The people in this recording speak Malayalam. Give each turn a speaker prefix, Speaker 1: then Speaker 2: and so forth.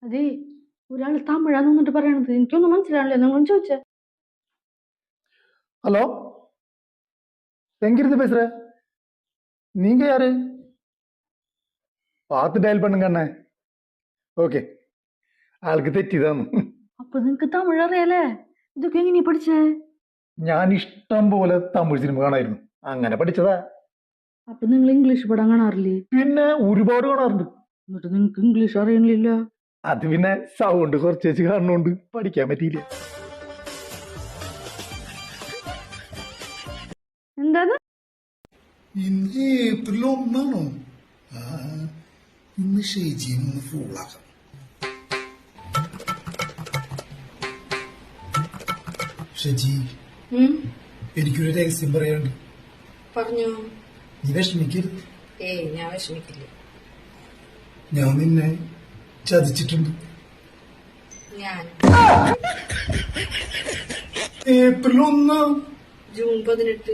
Speaker 1: അതെ, ഒരാള് തമിഴാന്ന് വന്നിട്ട് പറയണത് എനിക്കൊന്നും മനസ്സിലാവില്ല. നിങ്ങളൊന്ന് ചോദിച്ചേ.
Speaker 2: ஹலோ, எங்கிருந்து பேசுற? நீங்க யாரு? பார்த்து டயல் பண்ணுங்க அண்ணே. ഓക്കെ, ആൾക്ക് തെറ്റിയതാണ്.
Speaker 1: അപ്പൊ നിങ്ങക്ക് തമിഴ് അറിയാലേ? ഇതൊക്കെ എങ്ങനെയാ പഠിച്ചേ?
Speaker 2: ഞാൻ ഇഷ്ടം പോലെ തമിഴ് സിനിമ കാണായിരുന്നു, അങ്ങനെ പഠിച്ചതാ.
Speaker 1: അപ്പൊ നിങ്ങൾ ഇംഗ്ലീഷ് പടം കാണാറില്ലേ?
Speaker 2: പിന്നെ ഒരുപാട് കാണാറുണ്ട്.
Speaker 1: എന്നിട്ട് നിങ്ങക്ക് ഇംഗ്ലീഷ് അറിയണില്ല?
Speaker 2: അത് പിന്നെ സൗണ്ട് കുറച്ച് വെച്ച് കാണുന്നോണ്ട് പഠിക്കാൻ പറ്റിയില്ല.
Speaker 1: എന്താണ്?
Speaker 3: ഇന്ന് ഏപ്രിൽ 1 ഇന്ന് ഷെയ്ജിയെ ഒന്ന് ഫൂളാക്കാം. ഷെജി, എനിക്കൊരു രഹസ്യം പറയാനുണ്ട്.
Speaker 4: പറഞ്ഞു.
Speaker 3: നീ വിഷമിക്കരുത്.
Speaker 4: ഞാൻ വിഷമിക്കില്ല.
Speaker 3: ഞാൻ നിന്നെ ചതിച്ചിട്ടുണ്ട്.
Speaker 4: ഞാൻ
Speaker 3: ഏപ്രിൽ 1
Speaker 4: ജൂൺ 18